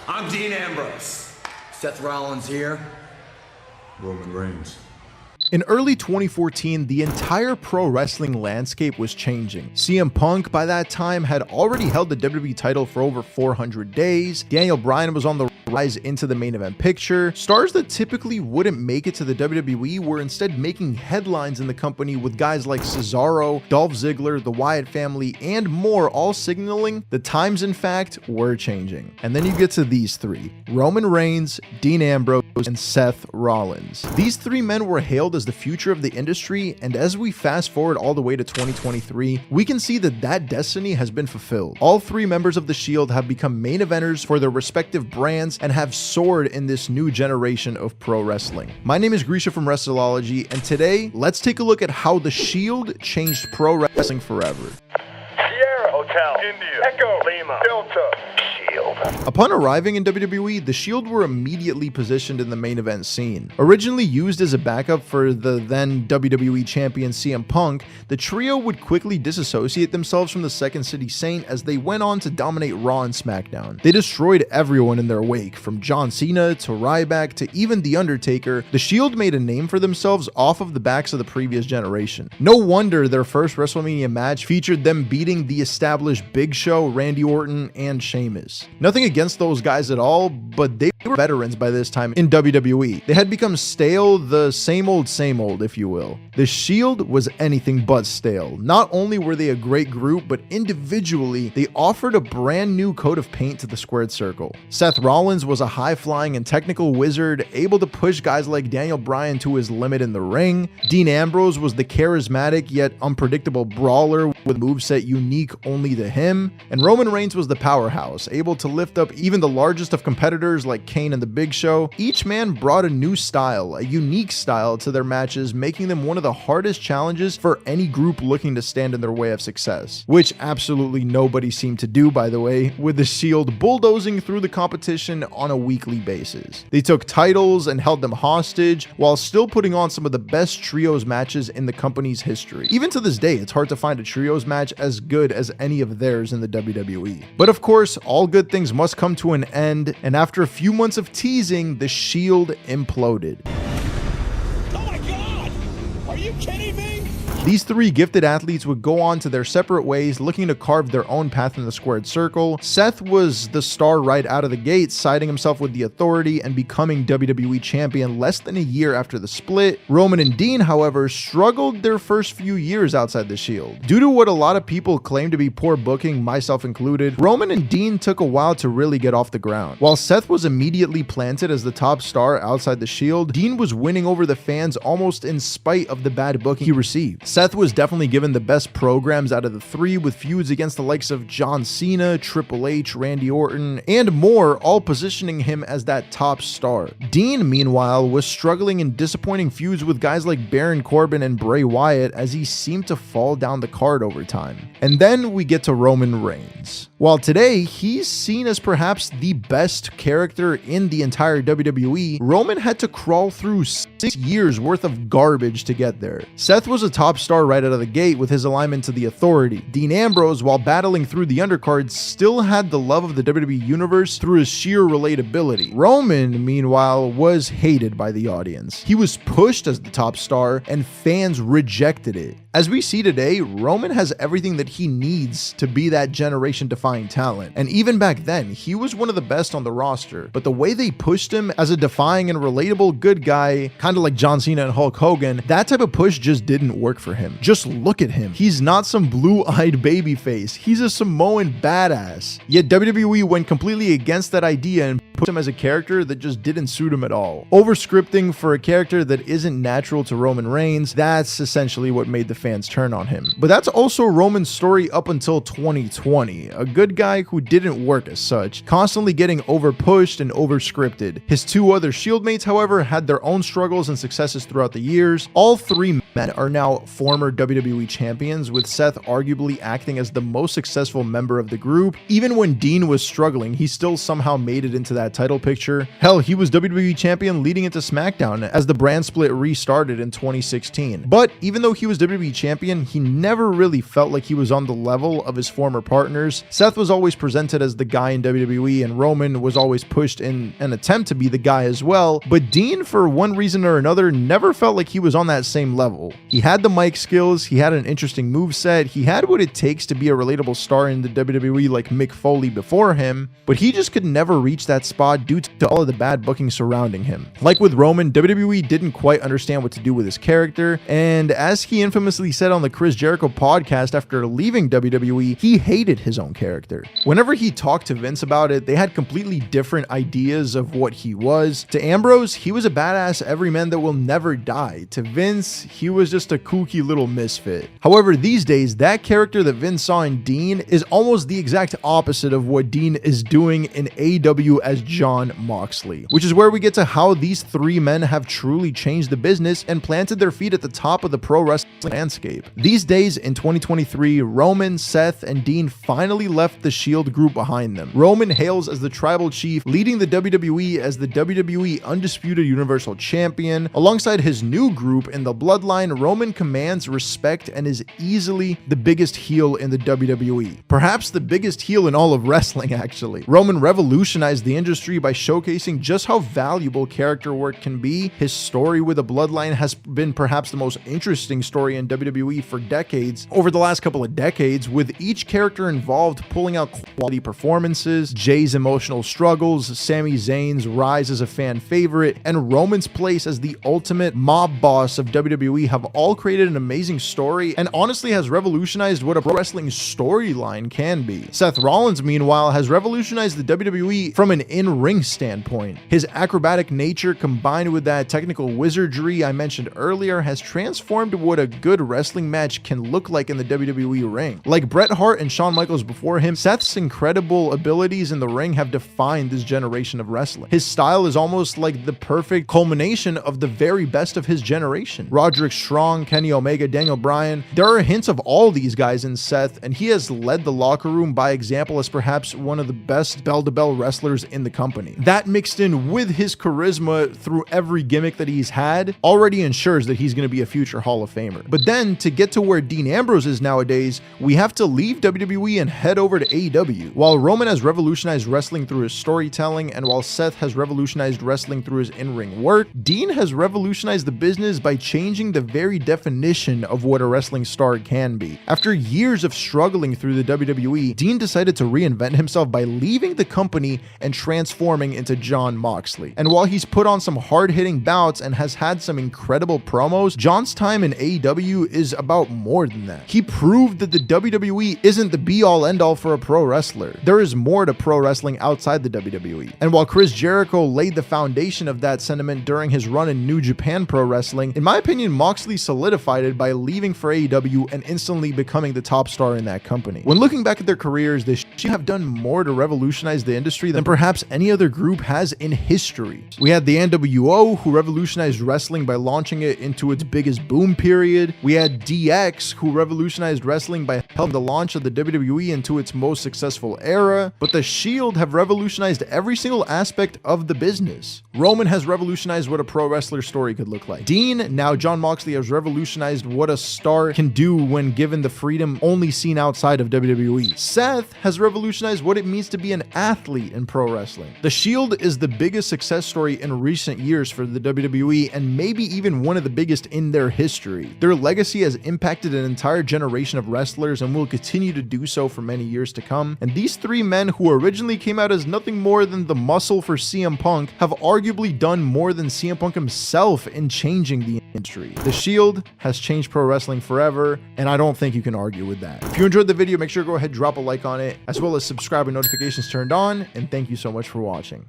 I'm Dean Ambrose. Seth Rollins here. Roman Reigns. In early 2014, the entire pro wrestling landscape was changing. CM Punk, by that time, had already held the WWE title for over 400 days. Daniel Bryan was on the rise into the main event picture. Stars that typically wouldn't make it to the WWE were instead making headlines in the company, with guys like Cesaro, Dolph Ziggler, the Wyatt family, and more, all signaling the times, in fact, were changing. And then you get to these three: Roman Reigns, Dean Ambrose, and Seth Rollins. These three men were hailed as the future of the industry, and as we fast forward all the way to 2023, we can see that destiny has been fulfilled. All three members of the Shield have become main eventers for their respective brands and have soared in this new generation of pro wrestling. My name is Grisha from Wrestleology, and today, let's take a look at how the Shield changed pro wrestling forever. Sierra Hotel, India, Echo, Lima, Delta, Shield. Upon arriving in WWE, the Shield were immediately positioned in the main event scene. Originally used as a backup for the then WWE champion CM Punk, the trio would quickly disassociate themselves from the Second City Saint as they went on to dominate Raw and SmackDown. They destroyed everyone in their wake, from John Cena to Ryback to even The Undertaker. The Shield made a name for themselves off of the backs of the previous generation. No wonder their first WrestleMania match featured them beating the established Big Show, Randy Orton, and Sheamus. Nothing against those guys at all, but they were veterans by this time in WWE. They had become stale, the same old, if you will. The Shield was anything but stale. Not only were they a great group, but individually, they offered a brand new coat of paint to the squared circle. Seth Rollins was a high-flying and technical wizard, able to push guys like Daniel Bryan to his limit in the ring. Dean Ambrose was the charismatic yet unpredictable brawler with a moveset unique only to him. And Roman Reigns was the powerhouse, able to lift up even the largest of competitors like Kane and the Big Show. Each man brought a new style, a unique style to their matches, making them one of the hardest challenges for any group looking to stand in their way of success, which absolutely nobody seemed to do, by the way, with the Shield bulldozing through the competition on a weekly basis. They took titles and held them hostage while still putting on some of the best trios matches in the company's history. Even to this day, it's hard to find a trios match as good as any of theirs in the WWE. But of course, all good things must come to an end, and after a few months of teasing, the Shield imploded. Oh my God! Are you kidding me? These three gifted athletes would go on to their separate ways, looking to carve their own path in the squared circle. Seth was the star right out of the gate, siding himself with the Authority and becoming WWE champion less than a year after the split. Roman and Dean, however, struggled their first few years outside the Shield. Due to what a lot of people claim to be poor booking, myself included, Roman and Dean took a while to really get off the ground. While Seth was immediately planted as the top star outside the Shield, Dean was winning over the fans almost in spite of the bad booking he received. Seth was definitely given the best programs out of the three, with feuds against the likes of John Cena, Triple H, Randy Orton, and more, all positioning him as that top star. Dean, meanwhile, was struggling in disappointing feuds with guys like Baron Corbin and Bray Wyatt, as he seemed to fall down the card over time. And then we get to Roman Reigns. While today he's seen as perhaps the best character in the entire WWE, Roman had to crawl through 6 years worth of garbage to get there. Seth was a top star right out of the gate with his alignment to the Authority. Dean Ambrose, while battling through the undercard, still had the love of the WWE Universe through his sheer relatability. Roman, meanwhile, was hated by the audience. He was pushed as the top star, and fans rejected it. As we see today, Roman has everything that he needs to be that generation-defining talent. And even back then, he was one of the best on the roster. But the way they pushed him as a defying and relatable good guy, kind of like John Cena and Hulk Hogan, that type of push just didn't work for him. Just look at him. He's not some blue-eyed babyface. He's a Samoan badass. Yet WWE went completely against that idea and put him as a character that just didn't suit him at all. Over-scripting for a character that isn't natural to Roman Reigns, that's essentially what made the fans turn on him. But that's also Roman's story up until 2020. A good guy who didn't work as such, constantly getting over-pushed and over-scripted. His two other Shield mates, however, had their own struggles and successes throughout the years. All three men are now former WWE champions, with Seth arguably acting as the most successful member of the group. Even when Dean was struggling, he still somehow made it into that title picture. Hell, he was WWE champion leading into SmackDown as the brand split restarted in 2016. But even though he was WWE champion, he never really felt like he was on the level of his former partners. Seth was always presented as the guy in WWE, and Roman was always pushed in an attempt to be the guy as well. But Dean, for one reason or another, never felt like he was on that same level. He had the mic skills, he had an interesting moveset, he had what it takes to be a relatable star in the WWE like Mick Foley before him, but he just could never reach that spot due to all of the bad booking surrounding him. Like with Roman, WWE didn't quite understand what to do with his character, and as he infamously said on the Chris Jericho podcast after leaving WWE, he hated his own character. Whenever he talked to Vince about it, they had completely different ideas of what he was. To Ambrose, he was a badass everyman that will never die. To Vince, he was just a kooky little misfit. However, these days, that character that Vince saw in Dean is almost the exact opposite of what Dean is doing in AEW as Jon Moxley, which is where we get to how these three men have truly changed the business and planted their feet at the top of the pro wrestling landscape. These days in 2023, Roman, Seth, and Dean finally left the Shield group behind them. Roman hails as the tribal chief, leading the WWE as the WWE Undisputed Universal Champion. Alongside his new group in the Bloodline, Roman commands respect and is easily the biggest heel in the WWE. Perhaps the biggest heel in all of wrestling, actually. Roman revolutionized the industry by showcasing just how valuable character work can be. His story with the Bloodline has been perhaps the most interesting story in WWE for decades. Over the last couple of decades, with each character involved pulling out quality performances, Jay's emotional struggles, Sami Zayn's rise as a fan favorite, and Roman's place as the ultimate mob boss of WWE have all created an amazing story and honestly has revolutionized what a pro wrestling storyline can be. Seth Rollins, meanwhile, has revolutionized the WWE from an in-ring standpoint. His acrobatic nature combined with that technical wizardry I mentioned earlier has transformed what a good wrestling match can look like in the WWE ring. Like Bret Hart and Shawn Michaels before him, Seth's incredible abilities in the ring have defined this generation of wrestling. His style is almost like the perfect culmination of the very best of his generation. Roderick Strong, Kenny Omega, Daniel Bryan, there are hints of all these guys in Seth, and he has led the locker room by example as perhaps one of the best bell-to-bell wrestlers in the company. That mixed in with his charisma through every gimmick that he's had already ensures that he's going to be a future Hall of Famer. But then to get to where Dean Ambrose is nowadays, we have to leave WWE and head over to AEW. While Roman has revolutionized wrestling through his storytelling, and while Seth has revolutionized wrestling through his in-ring work, Dean has revolutionized the business by changing the very definition of what a wrestling star can be. After years of struggling through the WWE, Dean decided to reinvent himself by leaving the company and transforming into Jon Moxley. And while he's put on some hard-hitting bouts and has had some incredible promos, Jon's time in AEW is about more than that. He proved that the WWE isn't the be-all end-all for a pro wrestler. There is more to pro wrestling outside the WWE. And while Chris Jericho laid the foundation of that sentiment during his run in New Japan Pro Wrestling, in my opinion, Moxley solidified it by leaving for AEW and instantly becoming the top star in that company. When looking back at their careers, they should have done more to revolutionize the industry than perhaps any other group has in history. We had the NWO, who revolutionized wrestling by launching it into its biggest boom period. We had DX, who revolutionized wrestling by helping the launch of the WWE into its most successful era. But the Shield have revolutionized every single aspect of the business. Roman has revolutionized what a pro wrestler story could look like. Dean, now Jon Moxley, has revolutionized what a star can do when given the freedom only seen outside of WWE. Seth has revolutionized what it means to be an athlete in pro wrestling. The Shield is the biggest success story in recent years for the WWE, and maybe even one of the biggest in their history. Their legacy has impacted an entire generation of wrestlers and will continue to do so for many years to come. And these three men, who originally came out as nothing more than the muscle for CM Punk, have arguably done more than CM Punk himself in changing the industry. The Shield has changed pro wrestling forever, and I don't think you can argue with that. If you enjoyed the video, make sure to go ahead and drop a like on it, as well as subscribe and notifications turned on, and thank you so much for watching.